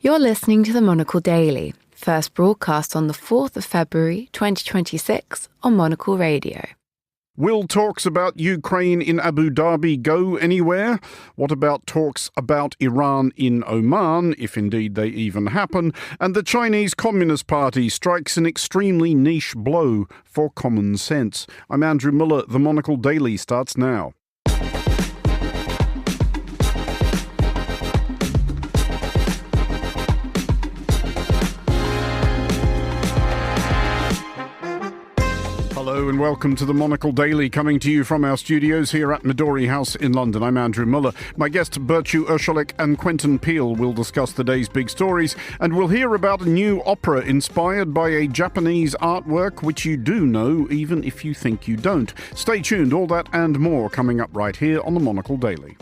You're listening to the Monocle Daily, first broadcast on the 4th of February 2026 on Monocle Radio. Will talks about Ukraine in Abu Dhabi go anywhere? What about talks about Iran in Oman, if indeed they even happen? And the Chinese Communist Party strikes an extremely niche blow for common sense. I'm Andrew Muller. The Monocle Daily starts now. Hello and welcome to the Monocle Daily, coming to you from our studios here at Midori House in London. I'm Andrew Muller. My guests Burcu, Ozcelik and Quentin will discuss the day's big stories, and we'll hear about a new opera inspired by a Japanese artwork which you do know, even if you think you don't. Stay tuned, all that and more coming up right here on the Monocle Daily.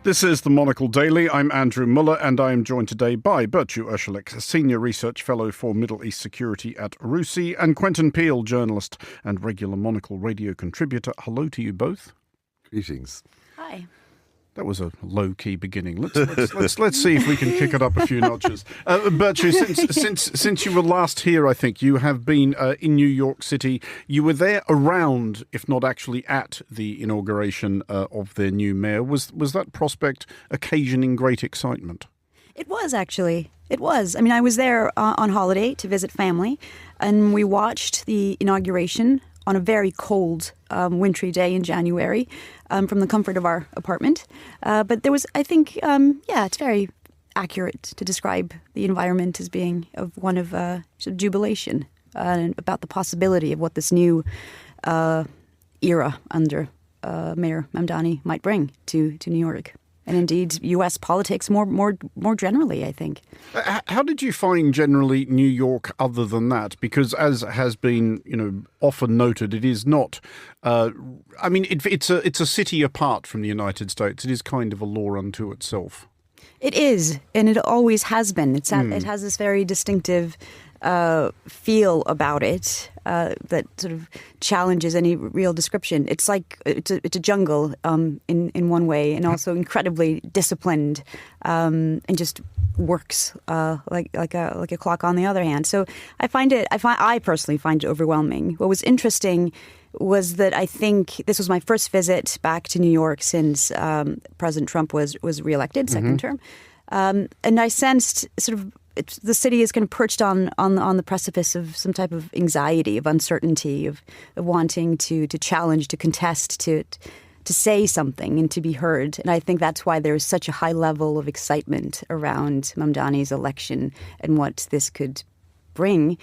This is the Monocle Daily. I'm Andrew Muller, and I am joined today by Burcu, Ozcelik, Senior Research Fellow for Middle East Security at RUSI, and Quentin, journalist and regular Monocle Radio contributor. Hello to you both. Greetings. Hi. That was a low-key beginning. Let's see if we can kick it up a few notches. Burcu, since you were last here, I think you have been in New York City. You were there around, if not actually at, the inauguration of their new mayor. Was that prospect occasioning great excitement? It was, actually. It was. I mean, I was there on holiday to visit family, and we watched the inauguration on a very cold, wintry day in January from the comfort of our apartment. But there was, I think, it's very accurate to describe the environment as being of one of sort of jubilation about the possibility of what this new era under Mayor Mamdani might bring to New York. And indeed, U.S. politics more generally, I think. How did you find generally New York other than that? Because as has been, often noted, it is not. It's a city apart from the United States. It is kind of a law unto itself. It is, and it always has been. It has this very distinctive feel about it that sort of challenges any real description. It's like it's a jungle in one way, and also incredibly disciplined and just works like a clock on the other hand. So I personally find it overwhelming. What was interesting was that I think this was my first visit back to New York since President Trump was reelected, second term, and I sensed sort of the city is kind of perched on the precipice of some type of anxiety, of uncertainty, of wanting to challenge, to contest, to say something and to be heard. And I think that's why there's such a high level of excitement around Mamdani's election and what this could bring,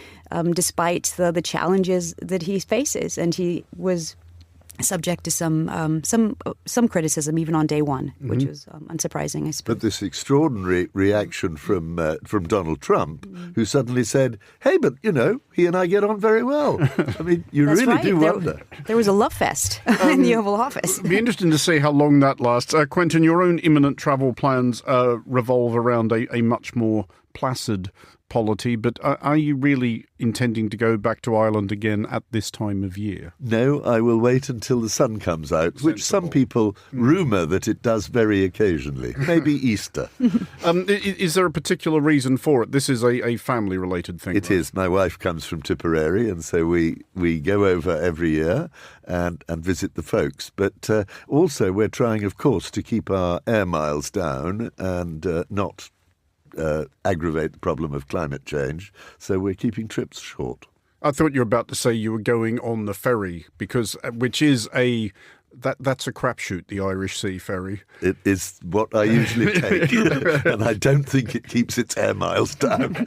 despite the challenges that he faces. And he was subject to some criticism even on day one, which was unsurprising, I suppose. But this extraordinary reaction from Donald Trump, who suddenly said, "Hey, but he and I get on very well." I mean, you That's really right. do wonder. There was a love fest in the Oval Office. It'd be interesting to see how long that lasts. Quentin, your own imminent travel plans revolve around a much more placid polity, but are you really intending to go back to Ireland again at this time of year? No, I will wait until the sun comes out, Sensible. which some people rumour that it does very occasionally. Maybe Easter. Is there a particular reason for it? This is a family-related thing. It is. My wife comes from Tipperary, and so we go over every year and visit the folks. But also we're trying, of course, to keep our air miles down and not aggravate the problem of climate change, so we're keeping trips short. I thought you were about to say you were going on the ferry, which is that's a crapshoot, the Irish Sea ferry. It is what I usually take, and I don't think it keeps its air miles down.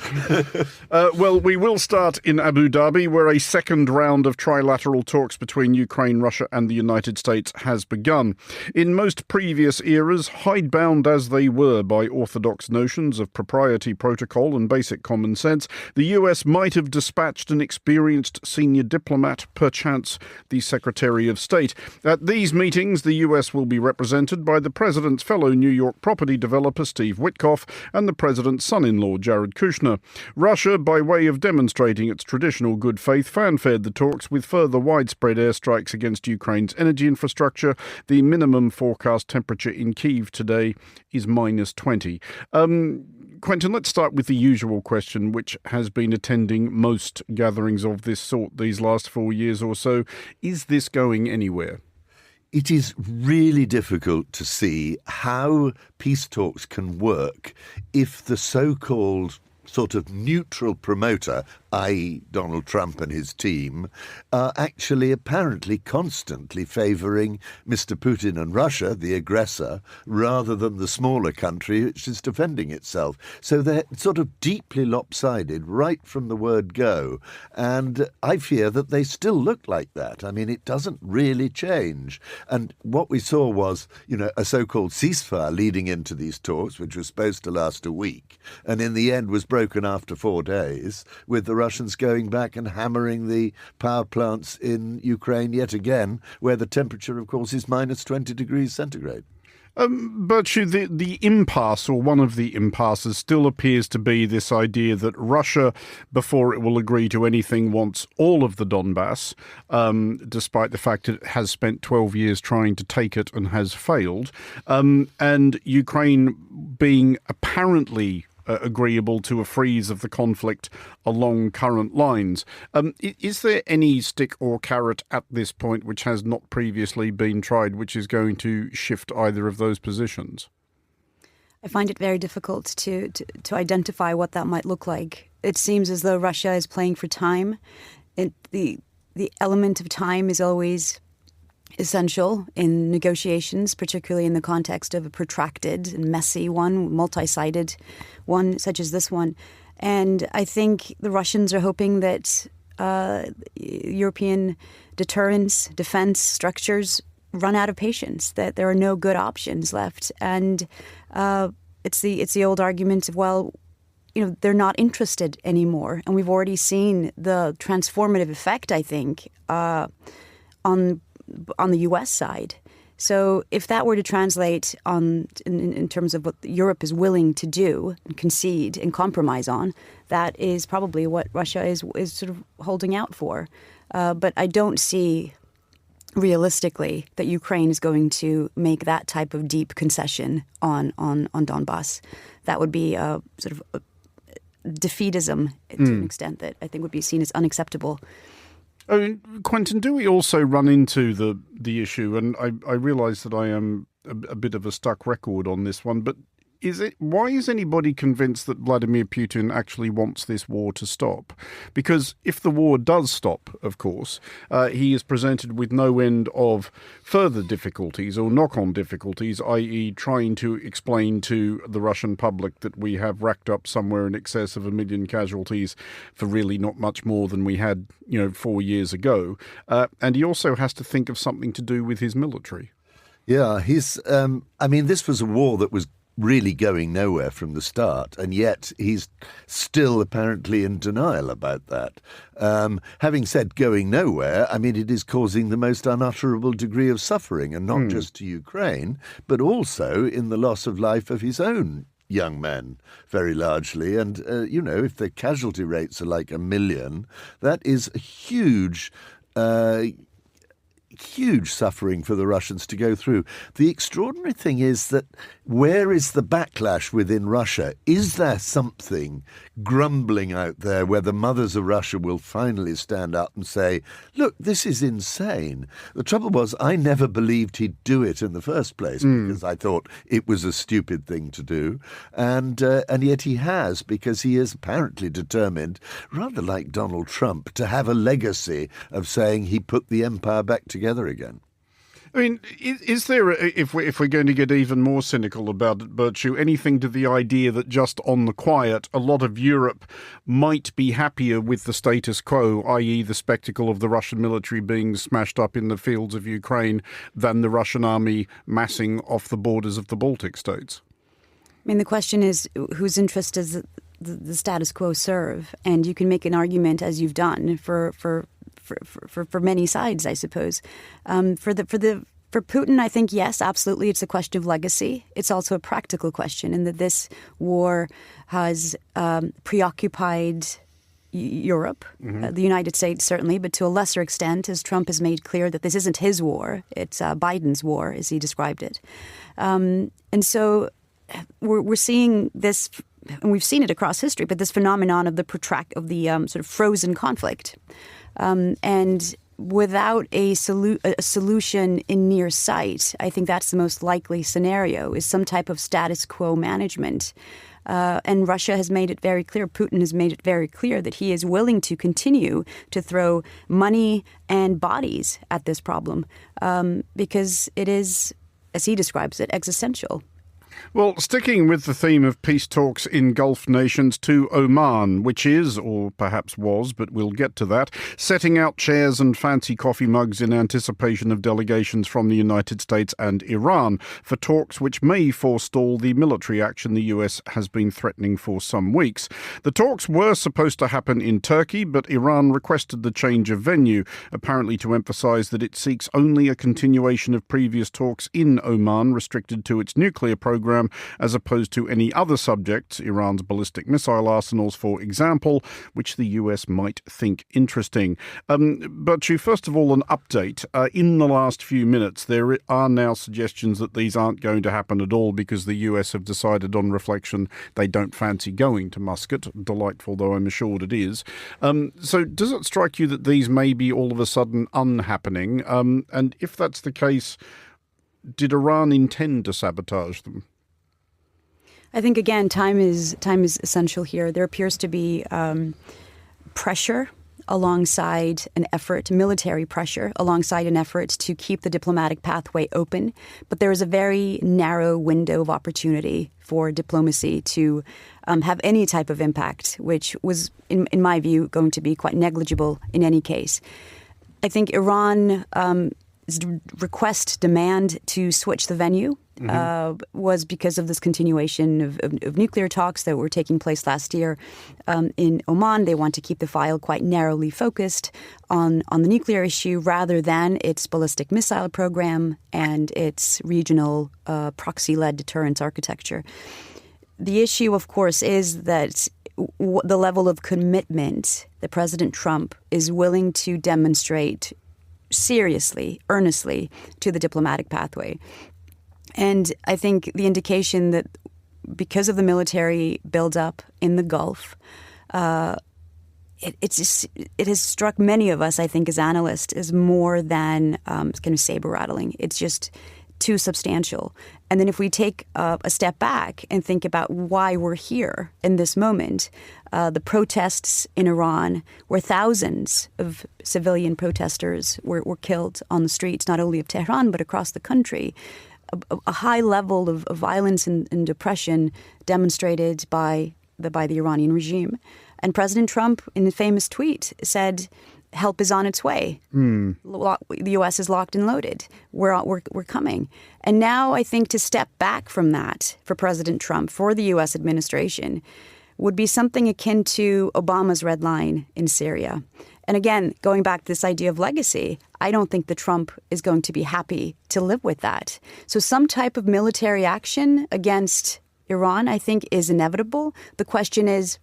Well, we will start in Abu Dhabi, where a second round of trilateral talks between Ukraine, Russia and the United States has begun. In most previous eras, hidebound as they were by orthodox notions of propriety, protocol and basic common sense, the US might have dispatched an experienced senior diplomat, perchance the Secretary of State. these meetings, the US will be represented by the President's fellow New York property developer Steve Witkoff and the President's son-in-law Jared Kushner. Russia, by way of demonstrating its traditional good faith, fanfared the talks with further widespread airstrikes against Ukraine's energy infrastructure. The minimum forecast temperature in Kyiv today is -20. Quentin, let's start with the usual question, which has been attending most gatherings of this sort these last 4 years or so. Is this going anywhere? It is really difficult to see how peace talks can work if the so-called sort of neutral promoter, i.e. Donald Trump and his team, are actually apparently constantly favouring Mr. Putin and Russia, the aggressor, rather than the smaller country which is defending itself. So they're sort of deeply lopsided right from the word go. And I fear that they still look like that. I mean, it doesn't really change. And what we saw was, a so-called ceasefire leading into these talks, which was supposed to last a week, and in the end was broken after 4 days, with the Russians going back and hammering the power plants in Ukraine yet again, where the temperature, of course, is -20 degrees centigrade. Burcu, the impasse, or one of the impasses, still appears to be this idea that Russia, before it will agree to anything, wants all of the Donbass, despite the fact that it has spent 12 years trying to take it and has failed, and Ukraine being apparently agreeable to a freeze of the conflict along current lines. Is there any stick or carrot at this point which has not previously been tried, which is going to shift either of those positions? I find it very difficult to identify what that might look like. It seems as though Russia is playing for time. The element of time is always essential in negotiations, particularly in the context of a protracted and messy one, multi-sided one such as this one. And I think the Russians are hoping that European deterrence, defense structures run out of patience, that there are no good options left. And it's the old argument of, well, they're not interested anymore. And we've already seen the transformative effect, I think, on the U.S. side. So if that were to translate in terms of what Europe is willing to do and concede and compromise on, that is probably what Russia is sort of holding out for. But I don't see realistically that Ukraine is going to make that type of deep concession on Donbass. That would be a sort of a defeatism to an extent that I think would be seen as unacceptable. I mean, Quentin, do we also run into the issue, and I realise that I am a bit of a stuck record on this one, but why is anybody convinced that Vladimir Putin actually wants this war to stop? Because if the war does stop, of course, he is presented with no end of further difficulties or knock-on difficulties, i.e. trying to explain to the Russian public that we have racked up somewhere in excess of 1 million casualties for really not much more than we had, 4 years ago. And he also has to think of something to do with his military. Yeah, this was a war that was really going nowhere from the start, and yet he's still apparently in denial about that. Having said going nowhere, it is causing the most unutterable degree of suffering, and not just to Ukraine, but also in the loss of life of his own young men, very largely. And, if the casualty rates are like 1 million, that is a huge suffering for the Russians to go through. The extraordinary thing is that where is the backlash within Russia? Is there something grumbling out there where the mothers of Russia will finally stand up and say, look, this is insane? The trouble was, I never believed he'd do it in the first place because I thought it was a stupid thing to do. And yet he has, because he is apparently determined, rather like Donald Trump, to have a legacy of saying he put the empire back together again. I mean, is there, if we're going to get even more cynical about it, Burcu, anything to the idea that just on the quiet, a lot of Europe might be happier with the status quo, i.e. the spectacle of the Russian military being smashed up in the fields of Ukraine, than the Russian army massing off the borders of the Baltic states? The question is, whose interest does the status quo serve? And you can make an argument, as you've done, for many sides, I suppose. For the For Putin, I think, yes, absolutely. It's a question of legacy. It's also a practical question in that this war has preoccupied Europe, the United States certainly, but to a lesser extent, as Trump has made clear that this isn't his war, it's Biden's war, as he described it. And so we're seeing this, and we've seen it across history, but this phenomenon of the sort of frozen conflict. And without a solution in near sight, I think that's the most likely scenario, is some type of status quo management. And Russia has made it very clear, Putin has made it very clear that he is willing to continue to throw money and bodies at this problem because it is, as he describes it, existential. Well, sticking with the theme of peace talks in Gulf nations, to Oman, which is, or perhaps was, but we'll get to that, setting out chairs and fancy coffee mugs in anticipation of delegations from the United States and Iran for talks which may forestall the military action the US has been threatening for some weeks. The talks were supposed to happen in Turkey, but Iran requested the change of venue, apparently to emphasize that it seeks only a continuation of previous talks in Oman restricted to its nuclear program, as opposed to any other subjects, Iran's ballistic missile arsenals, for example, which the US might think interesting. Burcu, first of all, an update. In the last few minutes, there are now suggestions that these aren't going to happen at all because the US have decided on reflection they don't fancy going to Muscat, delightful though I'm assured it is. So does it strike you that these may be all of a sudden unhappening? And if that's the case, did Iran intend to sabotage them? I think, again, time is essential here. There appears to be pressure alongside an effort, military pressure, alongside an effort to keep the diplomatic pathway open. But there is a very narrow window of opportunity for diplomacy to have any type of impact, which was, in my view, going to be quite negligible in any case. I think Iran's demand to switch the venue was because of this continuation of nuclear talks that were taking place last year in Oman. They want to keep the file quite narrowly focused on the nuclear issue rather than its ballistic missile program and its regional proxy-led deterrence architecture. The issue, of course, is that the level of commitment that President Trump is willing to demonstrate seriously, earnestly, to the diplomatic pathway. And I think the indication that because of the military buildup in the Gulf, it has struck many of us, I think, as analysts, as more than kind of saber-rattling. It's just too substantial. And then if we take a step back and think about why we're here in this moment, the protests in Iran, where thousands of civilian protesters were killed on the streets, not only of Tehran, but across the country, a high level of violence and oppression demonstrated by the Iranian regime. And President Trump, in a famous tweet, said, help is on its way. The U.S. is locked and loaded. We're coming. And now I think to step back from that for President Trump, for the U.S. administration, would be something akin to Obama's red line in Syria. And again, going back to this idea of legacy, I don't think that Trump is going to be happy to live with that. So some type of military action against Iran, I think, is inevitable. The question is,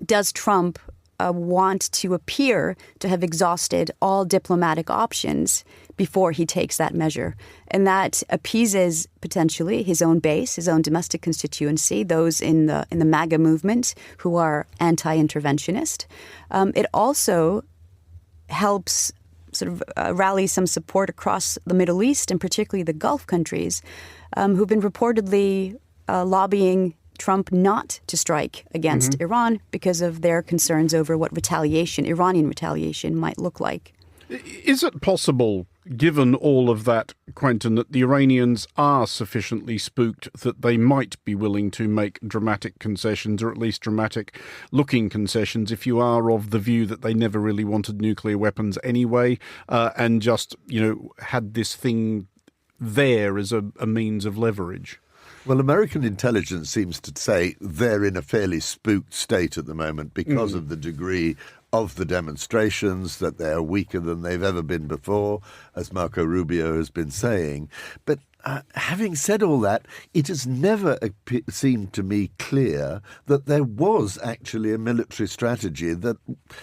does Trump want to appear to have exhausted all diplomatic options before he takes that measure? And that appeases potentially his own base, his own domestic constituency, those in the MAGA movement who are anti-interventionist. It also helps sort of rally some support across the Middle East and particularly the Gulf countries who've been reportedly lobbying Trump not to strike against Iran because of their concerns over what Iranian retaliation might look like. Is it possible, given all of that, Quentin, that the Iranians are sufficiently spooked that they might be willing to make dramatic concessions, or at least dramatic-looking concessions, if you are of the view that they never really wanted nuclear weapons anyway, and just, had this thing there as a means of leverage? Well, American intelligence seems to say they're in a fairly spooked state at the moment because of the degree of the demonstrations, that they are weaker than they've ever been before, as Marco Rubio has been saying. But having said all that, it has never seemed to me clear that there was actually a military strategy that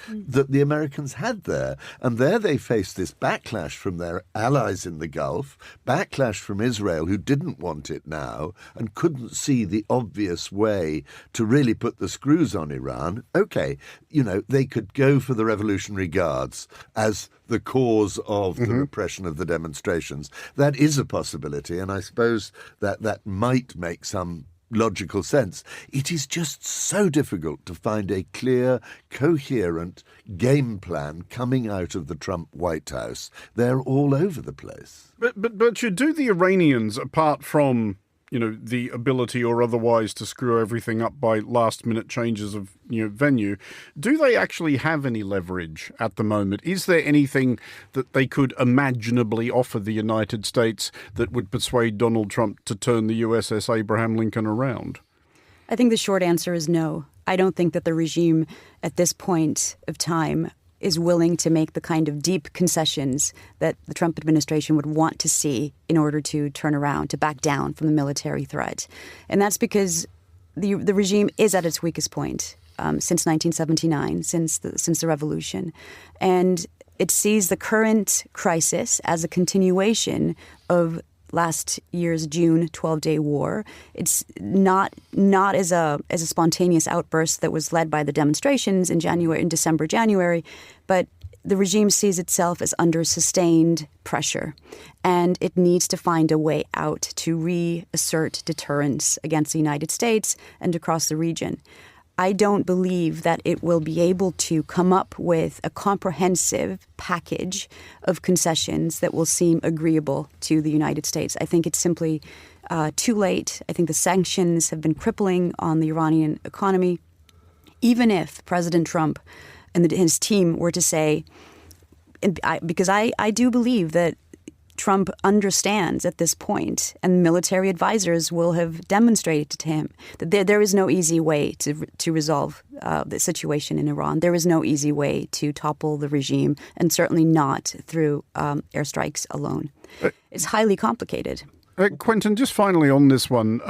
the Americans had there. And there they faced this backlash from their allies in the Gulf, backlash from Israel, who didn't want it now and couldn't see the obvious way to really put the screws on Iran. Okay, they could go for the Revolutionary Guards as the cause of the repression of the demonstrations. That is a possibility, and I suppose that might make some logical sense. It is just so difficult to find a clear, coherent game plan coming out of the Trump White House. They're all over the place. But you do the Iranians, apart from the ability or otherwise to screw everything up by last-minute changes of venue, do they actually have any leverage at the moment? Is there anything that they could imaginably offer the United States that would persuade Donald Trump to turn the USS Abraham Lincoln around? I think the short answer is no. I don't think that the regime at this point of time is willing to make the kind of deep concessions that the Trump administration would want to see in order to turn around, to back down from the military threat. And that's because the regime is at its weakest point since 1979, since the revolution. And it sees the current crisis as a continuation of last year's June 12-day war. It's not as a spontaneous outburst that was led by the demonstrations in December, January, but the regime sees itself as under sustained pressure, and it needs to find a way out to reassert deterrence against the United States and across the region. I don't believe that it will be able to come up with a comprehensive package of concessions that will seem agreeable to the United States. I think it's simply too late. I think the sanctions have been crippling on the Iranian economy. Even if President Trump and his team were to say, because I do believe that Trump understands at this point, and military advisors will have demonstrated to him that there is no easy way to resolve the situation in Iran. There is no easy way to topple the regime, and certainly not through airstrikes alone. It's highly complicated. Quentin, just finally on this one,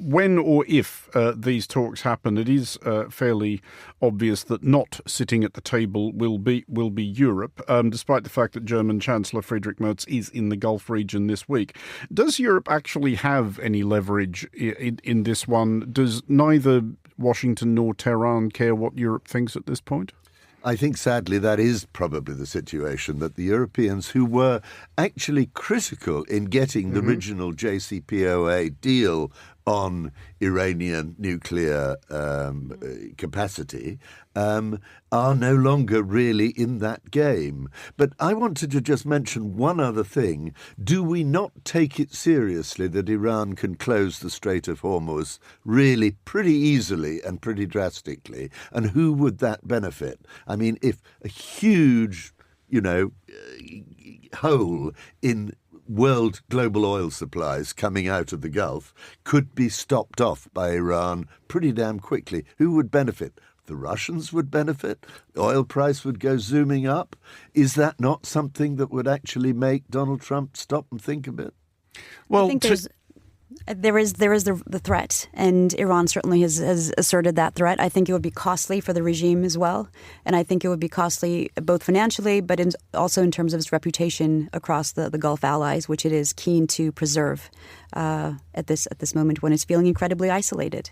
when or if these talks happen, it is fairly obvious that not sitting at the table will be Europe, despite the fact that German Chancellor Friedrich Merz is in the Gulf region this week. Does Europe actually have any leverage in this one? Does neither Washington nor Tehran care what Europe thinks at this point? I think, sadly, that is probably the situation, that the Europeans, who were actually critical in getting the original JCPOA deal on Iranian nuclear capacity, are no longer really in that game. But I wanted to just mention one other thing. Do we not take it seriously that Iran can close the Strait of Hormuz really pretty easily and pretty drastically? And who would that benefit? I mean, if a huge, hole in world global oil supplies coming out of the Gulf could be stopped off by Iran pretty damn quickly, who would benefit? The Russians would benefit. The oil price would go zooming up. Is that not something that would actually make Donald Trump stop and think a bit? Well, I think there is the threat, and Iran certainly has asserted that threat. I think it would be costly for the regime as well, and I think it would be costly both financially, but also in terms of its reputation across the Gulf allies, which it is keen to preserve at this moment when it's feeling incredibly isolated.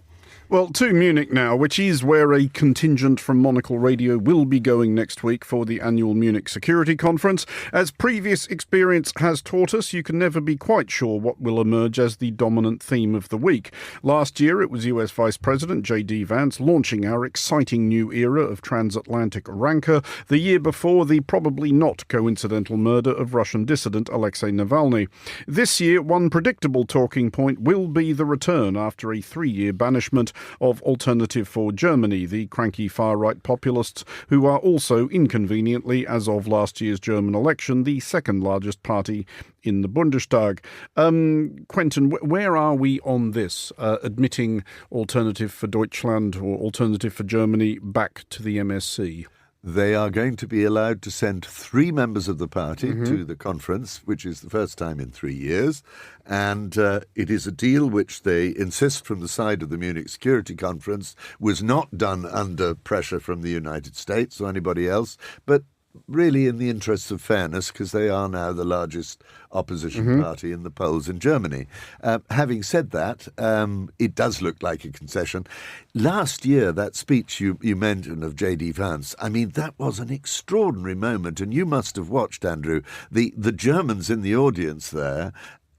Well, to Munich now, which is where a contingent from Monocle Radio will be going next week for the annual Munich Security Conference. As previous experience has taught us, you can never be quite sure what will emerge as the dominant theme of the week. Last year, it was US Vice President J.D. Vance launching our exciting new era of transatlantic rancor. The year before, the probably not coincidental murder of Russian dissident Alexei Navalny. This year, one predictable talking point will be the return after a 3-year banishment of Alternative for Germany, the cranky far-right populists who are also inconveniently, as of last year's German election, the second largest party in the Bundestag. Quentin, where are we on this, admitting Alternative for Deutschland or Alternative for Germany back to the MSC? They are going to be allowed to send 3 members of the party to the conference, which is the first time in 3 years. And it is a deal which they insist from the side of the Munich Security Conference was not done under pressure from the United States or anybody else, but really in the interests of fairness, because they are now the largest opposition party in the polls in Germany. Having said that, it does look like a concession. Last year, that speech you mentioned of J.D. Vance, I mean, that was an extraordinary moment, and you must have watched, Andrew, the Germans in the audience there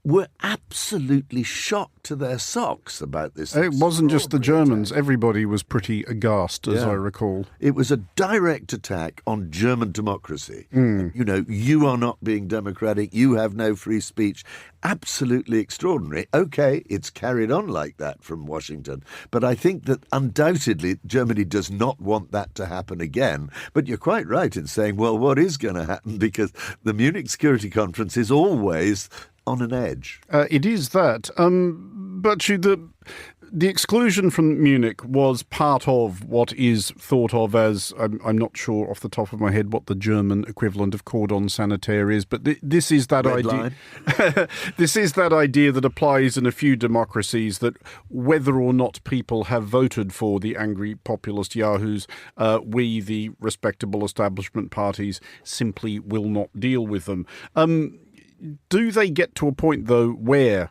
were absolutely shocked to their socks about this. It wasn't just the Germans. Everybody was pretty aghast, as I recall. It was a direct attack on German democracy. You know, you are not being democratic. You have no free speech. Absolutely extraordinary. Okay, it's carried on like that from Washington. But I think that undoubtedly Germany does not want that to happen again. But you're quite right in saying, well, what is going to happen? Because the Munich Security Conference is always on an edge. It is that. But the exclusion from Munich was part of what is thought of as, I'm not sure off the top of my head what the German equivalent of cordon sanitaire is, but this is that idea. This is that idea that applies in a few democracies, that whether or not people have voted for the angry populist yahoos, we, the respectable establishment parties, simply will not deal with them. Do they get to a point, though, where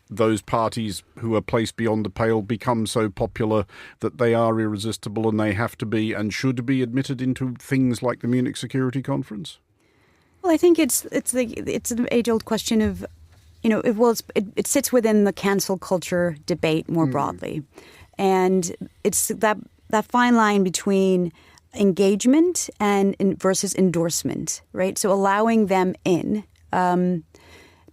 those parties who are placed beyond the pale become so popular that they are irresistible and they have to be and should be admitted into things like the Munich Security Conference? Well, I think it's an age-old question of, you know, it sits within the cancel culture debate more broadly, and it's that fine line between engagement and versus endorsement, right? So allowing them in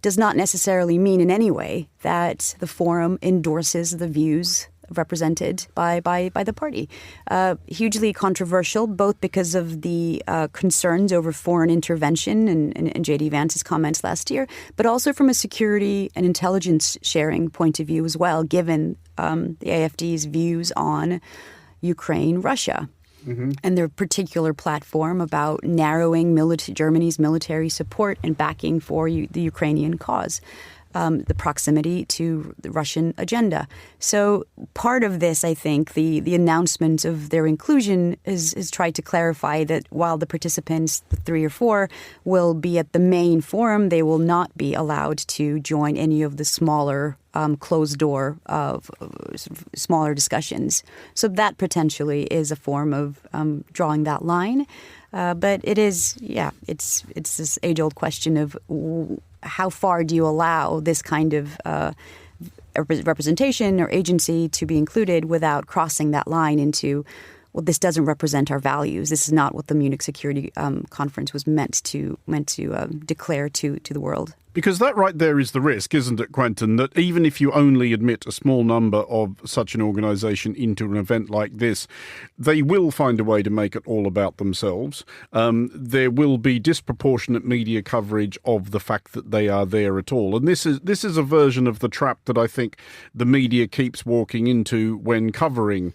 does not necessarily mean in any way that the forum endorses the views represented by the party. Hugely controversial, both because of the concerns over foreign intervention and J.D. Vance's comments last year, but also from a security and intelligence sharing point of view as well, given the AfD's views on Ukraine, Russia. And their particular platform about narrowing Germany's military support and backing for the Ukrainian cause, the proximity to the Russian agenda. So part of this, I think, the announcement of their inclusion is tried to clarify that while the participants, the 3 or 4, will be at the main forum, they will not be allowed to join any of the smaller closed door of smaller discussions. So that potentially is a form of drawing that line. But it is, it's this age-old question of how far do you allow this kind of representation or agency to be included without crossing that line into, well, this doesn't represent our values. This is not what the Munich Security Conference was meant to declare to the world. Because that right there is the risk, isn't it, Quentin, that even if you only admit a small number of such an organisation into an event like this, they will find a way to make it all about themselves. There will be disproportionate media coverage of the fact that they are there at all. And this is a version of the trap that I think the media keeps walking into when covering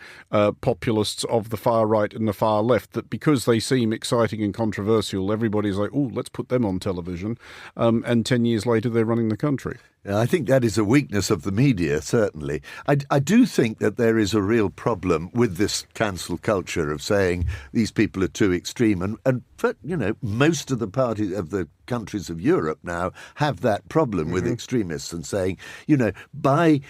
populists of the far right and the far left, that because they seem exciting and controversial, everybody's like, oh, let's put them on television. And 10 years later, they're running the country. I think that is a weakness of the media, certainly. I do think that there is a real problem with this cancel culture of saying these people are too extreme. But, you know, most of the parties of the countries of Europe now have that problem with extremists and saying, you know, by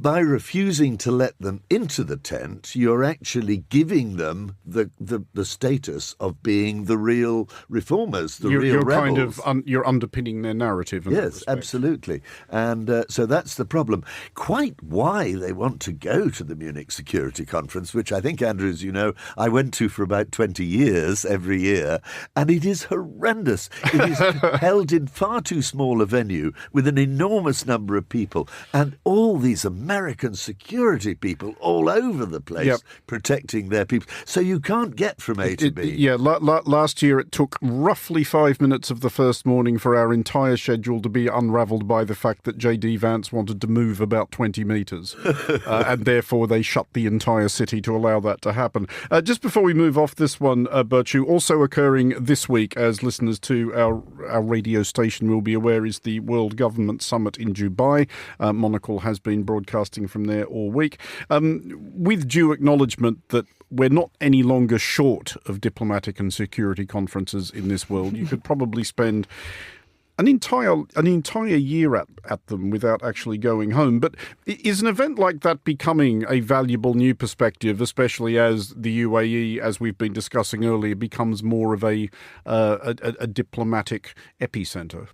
refusing to let them into the tent, you're actually giving them the status of being the real reformers, real rebels. You're underpinning their narrative. Yes, absolutely. And so that's the problem. Quite why they want to go to the Munich Security Conference, which I think, Andrew, as you know, I went to for about 20 years every year, and it is horrendous. It is held in far too small a venue with an enormous number of people, and all these amazing American security people all over the place protecting their people. So you can't get from A to B. Last year it took roughly 5 minutes of the first morning for our entire schedule to be unravelled by the fact that J.D. Vance wanted to move about 20 metres. And therefore they shut the entire city to allow that to happen. Just before we move off this one, Burcu, also occurring this week, as listeners to our radio station will be aware, is the World Government Summit in Dubai. Monocle has been broadcasting from there all week. With due acknowledgement that we're not any longer short of diplomatic and security conferences in this world. You could probably spend an entire year at them without actually going home. But is an event like that becoming a valuable new perspective, especially as the UAE, as we've been discussing earlier, becomes more of a diplomatic epicenter?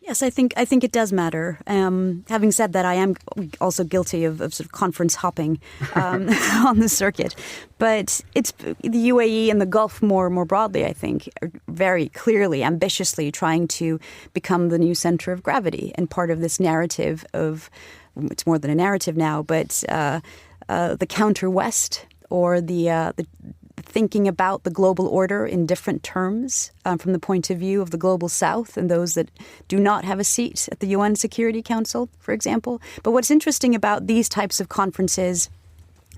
Yes, I think it does matter. Having said that, I am also guilty of sort of conference hopping on the circuit. But it's the UAE and the Gulf more broadly, I think, are very clearly, ambitiously trying to become the new center of gravity and part of this narrative of, it's more than a narrative now, but the counter-West, or the thinking about the global order in different terms from the point of view of the global South and those that do not have a seat at the UN Security Council, for example. But what's interesting about these types of conferences,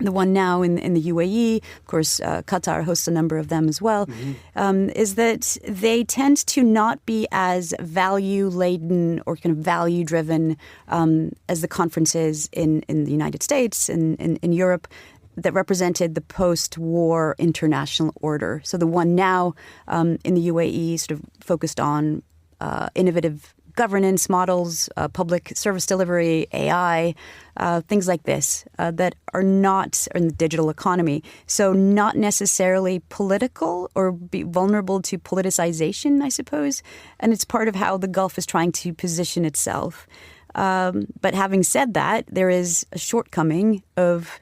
the one now in the UAE, of course, Qatar hosts a number of them as well, is that they tend to not be as value-laden or kind of value-driven as the conferences in the United States and in Europe that represented the post-war international order. So the one now in the UAE sort of focused on innovative governance models, public service delivery, AI, things like this that are not in the digital economy. So not necessarily political or be vulnerable to politicization, I suppose. And it's part of how the Gulf is trying to position itself. But having said that, there is a shortcoming of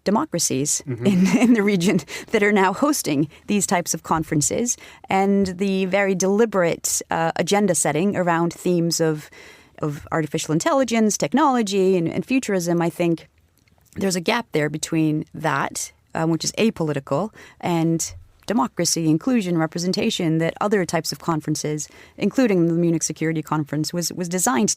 democracies in the region that are now hosting these types of conferences, and the very deliberate agenda setting around themes of artificial intelligence, technology, and futurism. I think there's a gap there between that, which is apolitical, and democracy, inclusion, representation that other types of conferences, including the Munich Security Conference, was aimed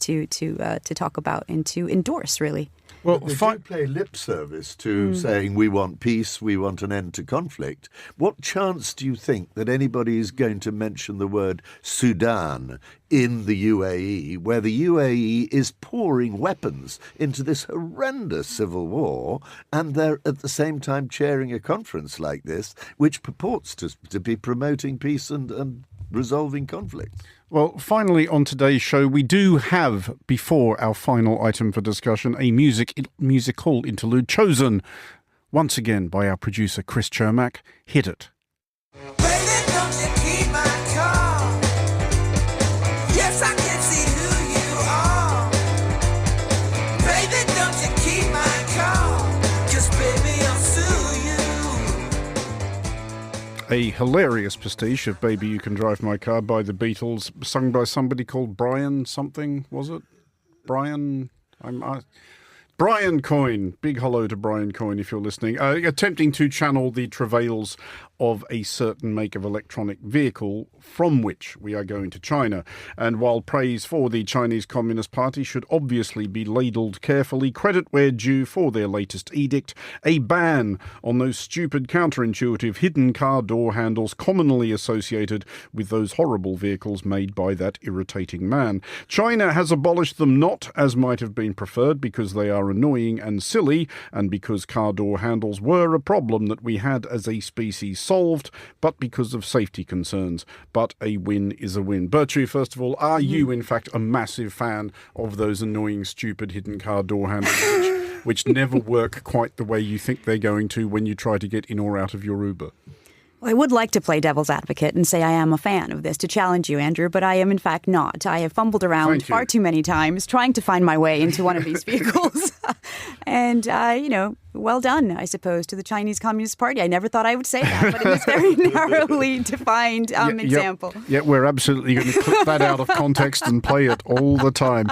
to talk about and to endorse, really. Well, they do play lip service to saying we want peace, we want an end to conflict. What chance do you think that anybody is going to mention the word Sudan in the UAE, where the UAE is pouring weapons into this horrendous civil war, and they're at the same time chairing a conference like this, which purports to be promoting peace and resolving conflicts? Well, finally on today's show, we do have, before our final item for discussion, a musical interlude chosen once again by our producer Chris Chermak. Hit it. Baby, don't you keep my car? Yes, I can see who you are. Baby, don't you keep my car? 'Cause baby, I'll sue you. A hilarious pastiche of Baby You Can Drive My Car by the Beatles, sung by somebody called Brian something, was it? Brian Coyne. Big hello to Brian Coyne if you're listening. Attempting to channel the travails of a certain make of electronic vehicle from which we are going to China. And while praise for the Chinese Communist Party should obviously be ladled carefully, credit where due for their latest edict, a ban on those stupid counterintuitive hidden car door handles commonly associated with those horrible vehicles made by that irritating man. China has abolished them not, as might have been preferred, because they are annoying and silly, and because car door handles were a problem that we had as a species solved, but because of safety concerns. But a win is a win. Burcu, first of all, are you in fact a massive fan of those annoying, stupid hidden car door handles which never work quite the way you think they're going to when you try to get in or out of your Uber? Well, I would like to play devil's advocate and say I am a fan of this, to challenge you, Andrew, but I am in fact not. I have fumbled around far too many times trying to find my way into one of these vehicles. And, well done, I suppose, to the Chinese Communist Party. I never thought I would say that, but in this very narrowly defined example. Yeah, we're absolutely going to clip that out of context and play it all the time.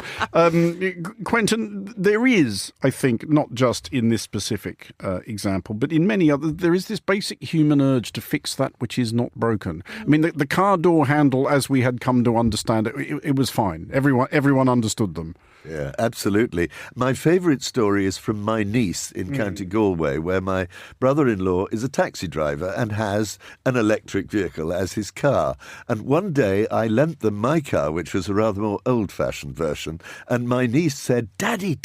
Quentin, there is, I think, not just in this specific example, but in many others, there is this basic human urge to fix that which is not broken. I mean, the car door handle, as we had come to understand it, it was fine. Everyone understood them. Yeah, absolutely. My favourite story is from my niece in County Galway, where my brother-in-law is a taxi driver and has an electric vehicle as his car. And one day I lent them my car, which was a rather more old-fashioned version, and my niece said, Daddy,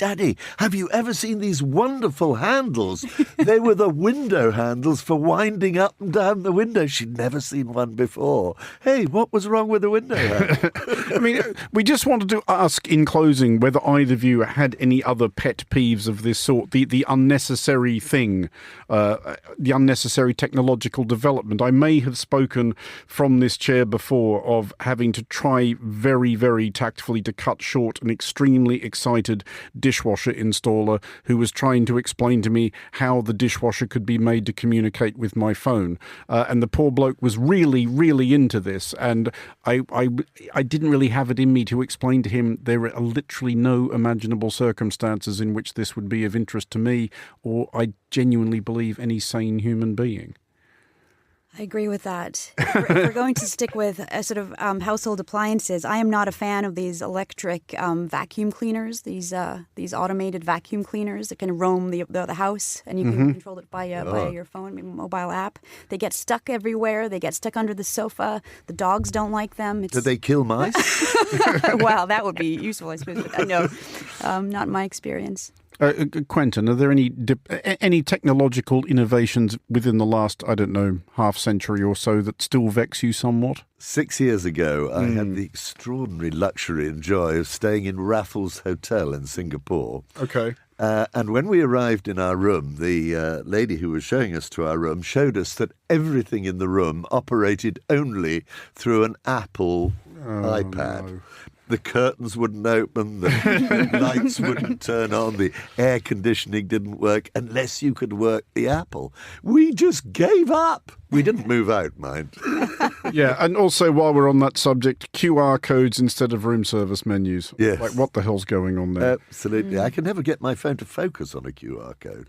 have you ever seen these wonderful handles? They were the window handles for winding up and down the window. She'd never seen one before. Hey, what was wrong with the window handle? I mean, we just wanted to ask in closing whether either of you had any other pet peeves of this sort, the unnecessary thing, the unnecessary technological development. I may have spoken from this chair before of having to try very, very tactfully to cut short an extremely excited dishwasher installer who was trying to explain to me how the dishwasher could be made to communicate with my phone. And the poor bloke was really, really into this. And I didn't really have it in me to explain to him there are literally no imaginable circumstances in which this would be of interest to me, or I genuinely believe any sane human being. I agree with that. If we're going to stick with a sort of household appliances, I am not a fan of these electric vacuum cleaners, these automated vacuum cleaners that can roam the house, and you can control it by your phone, maybe mobile app. They get stuck everywhere. They get stuck under the sofa. The dogs don't like them. Do they kill mice? Well, that would be useful, I suppose. But no, not in my experience. Quentin, are there any technological innovations within the last, I don't know, half century or so that still vex you somewhat? 6 years ago, I had the extraordinary luxury and joy of staying in Raffles Hotel in Singapore. Okay. And when we arrived in our room, the lady who was showing us to our room showed us that everything in the room operated only through an Apple iPad. No. The curtains wouldn't open, the lights wouldn't turn on, the air conditioning didn't work unless you could work the Apple. We just gave up. We didn't move out, mind. Yeah, and also while we're on that subject, QR codes instead of room service menus. Yes. Like, what the hell's going on there? Absolutely. I can never get my phone to focus on a QR code.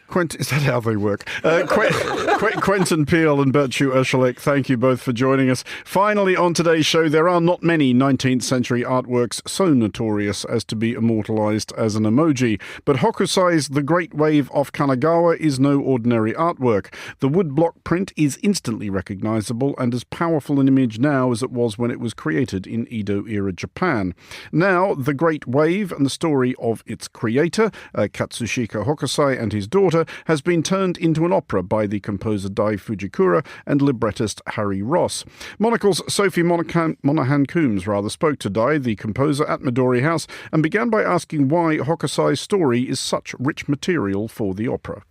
Quentin, is that how they work? Quentin Peele and Burcu Ozcelik, thank you both for joining us. Finally, on today's show, there are not many 19th century artworks so notorious as to be immortalised as an emoji. But Hokusai's The Great Wave off Kanagawa is no ordinary artwork. The woodblock print is instantly recognisable and as powerful an image now as it was when it was created in Edo-era Japan. Now, The Great Wave and the story of its creator, Katsushika Hokusai, and his daughter, has been turned into an opera by the composer Dai Fujikura and librettist Harry Ross. Monocle's Sophie Monaghan-Coombs spoke to Dai, the composer, at Midori House and began by asking why Hokusai's story is such rich material for the opera.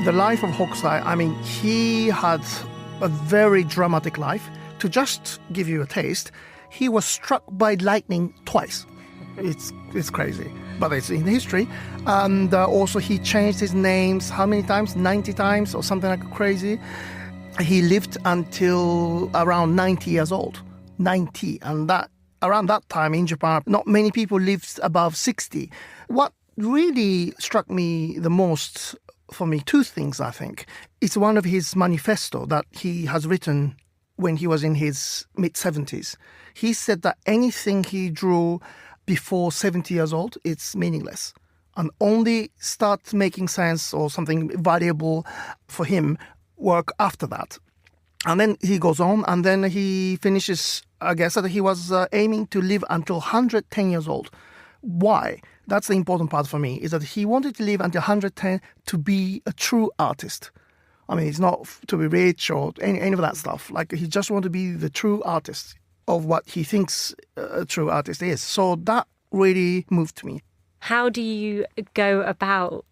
The life of Hokusai, I mean, he had a very dramatic life. To just give you a taste, he was struck by lightning twice. It's crazy, but it's in history. And also he changed his names, how many times? 90 times or something like crazy. He lived until around 90 years old. 90. And around that time in Japan, not many people lived above 60. What really struck me the most, for me, two things, I think. It's one of his manifesto that he has written when he was in his mid-70s. He said that anything he drew before 70 years old, it's meaningless. And only start making sense or something valuable for him work after that. And then he goes on, and then he finishes, I guess, that he was aiming to live until 110 years old. Why? That's the important part for me, is that he wanted to live until 110 to be a true artist. I mean, it's not to be rich or any of that stuff. Like, he just wanted to be the true artist of what he thinks a true artist is. So that really moved me. How do you go about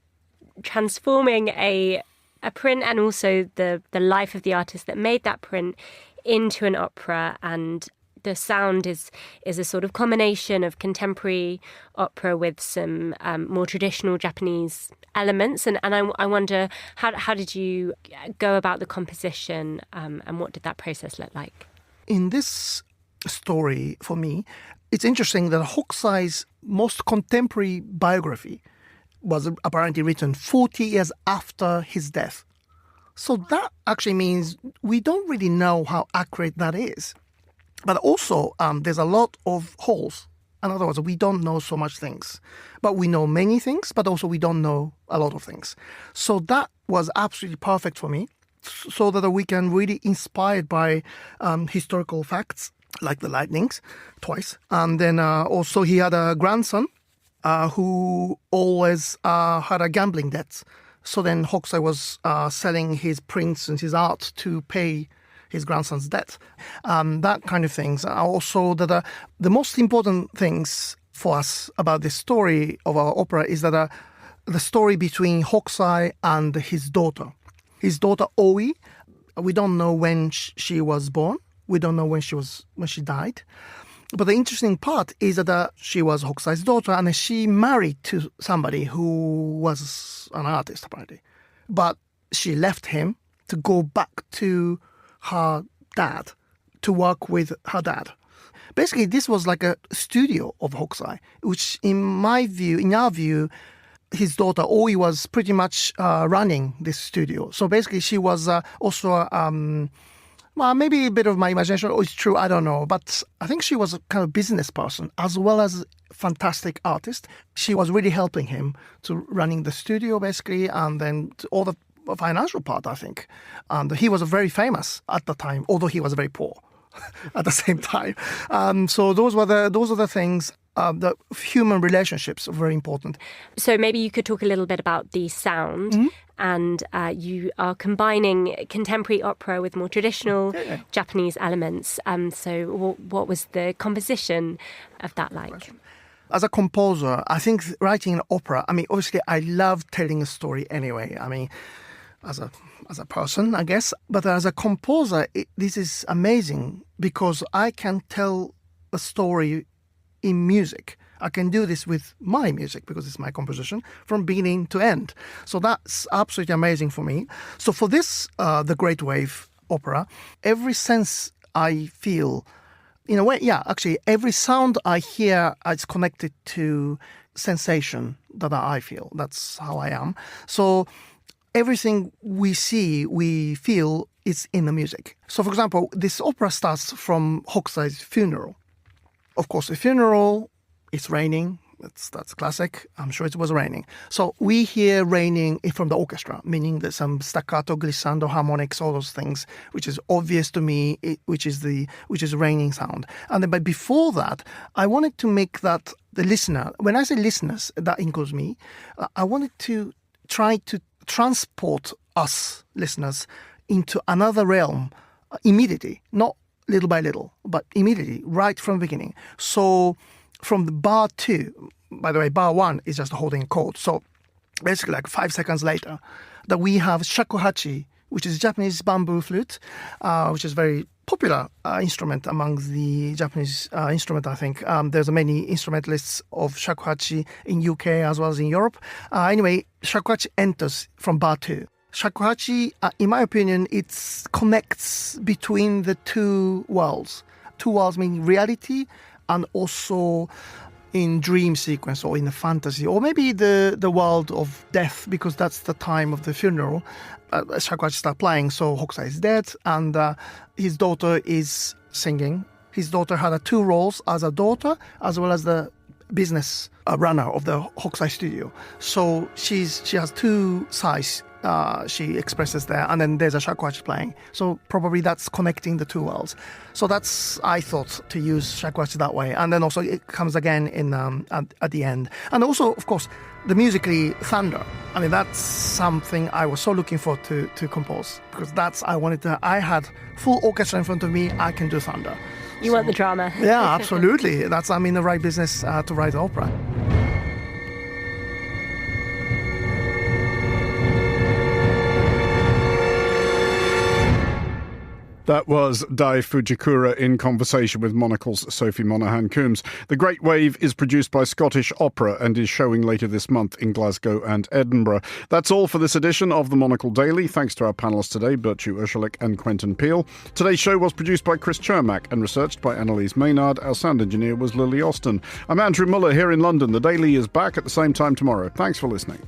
transforming a a print and also the life of the artist that made that print into an opera, and the sound is a sort of combination of contemporary opera with some more traditional Japanese elements. And I wonder, how did you go about the composition, and what did that process look like? In this story, for me, it's interesting that Hokusai's most contemporary biography was apparently written 40 years after his death. So that actually means we don't really know how accurate that is. But also, there's a lot of holes. In other words, we don't know so much things. But we know many things, but also we don't know a lot of things. So that was absolutely perfect for me, so that we can really inspired by historical facts, like the lightnings, twice. And then also he had a grandson who always had a gambling debt. So then Hokusai was selling his prints and his art to pay his grandson's debt. That kind of things. Also, that the most important things for us about this story of our opera is that the story between Hokusai and his daughter. His daughter Oi, we don't know when she was born. We don't know when she died. But the interesting part is that she was Hokusai's daughter, and she married to somebody who was an artist, apparently. But she left him to go back to her dad, to work with her dad. Basically, this was like a studio of Hokusai, which in our view, his daughter Oi was pretty much running this studio. So basically, she was also, well, maybe a bit of my imagination, or it's true, I don't know. But I think she was a kind of business person as well as fantastic artist. She was really helping him to running the studio, basically, and then all the financial part, I think. And he was very famous at the time, although he was very poor at the same time. So those are the things. The human relationships are very important. So maybe you could talk a little bit about the sound, and you are combining contemporary opera with more traditional Japanese elements. So what was the composition of that like? As a composer, I think writing an opera, I mean, obviously I love telling a story anyway. I mean, as a person, I guess. But as a composer, this is amazing because I can tell a story in music. I can do this with my music because it's my composition from beginning to end. So that's absolutely amazing for me. So for this, the Great Wave opera, every sense I feel, in a way, actually every sound I hear is connected to sensation that I feel. That's how I am. So everything we see, we feel is in the music. So for example, this opera starts from Hokusai's funeral. Of course, the funeral, it's raining. That's classic. I'm sure it was raining. So we hear raining from the orchestra, meaning there's some staccato, glissando, harmonics, all those things, which is obvious to me, which is raining sound. And then, but before that, I wanted to make that the listener. When I say listeners, that includes me. I wanted to try to transport us listeners into another realm immediately, not little by little, but immediately, right from the beginning. So from the bar 2, by the way, bar 1 is just holding a chord. So basically like 5 seconds later, that we have shakuhachi, which is Japanese bamboo flute, which is very popular instrument among the Japanese instrument, I think. There's many instrumentalists of shakuhachi in UK as well as in Europe. Anyway, shakuhachi enters from bar 2. Shakuhachi, in my opinion, it connects between the two worlds. Two worlds meaning reality and also in dream sequence or in the fantasy, or maybe the world of death, because that's the time of the funeral. Shakuhachi starts playing, so Hokusai is dead, and his daughter is singing. His daughter had 2 roles as a daughter as well as the business runner of the Hokusai studio. So she has 2 sides. She expresses there, and then there's a shakuhachi playing. So probably that's connecting the 2 worlds. So that's, I thought, to use shakuhachi that way. And then also it comes again in at the end. And also, of course, the musically thunder. I mean, that's something I was so looking for to compose, because I had full orchestra in front of me, I can do thunder. You want the drama. Yeah, absolutely. I'm in the right business to write opera. That was Dai Fujikura in conversation with Monocle's Sophie Monaghan-Coombs. The Great Wave is produced by Scottish Opera and is showing later this month in Glasgow and Edinburgh. That's all for this edition of the Monocle Daily. Thanks to our panellists today, Burcu, Ozcelik and Quentin Peel. Today's show was produced by Chris Chermak and researched by Annalise Maynard. Our sound engineer was Lily Austin. I'm Andrew Muller here in London. The Daily is back at the same time tomorrow. Thanks for listening.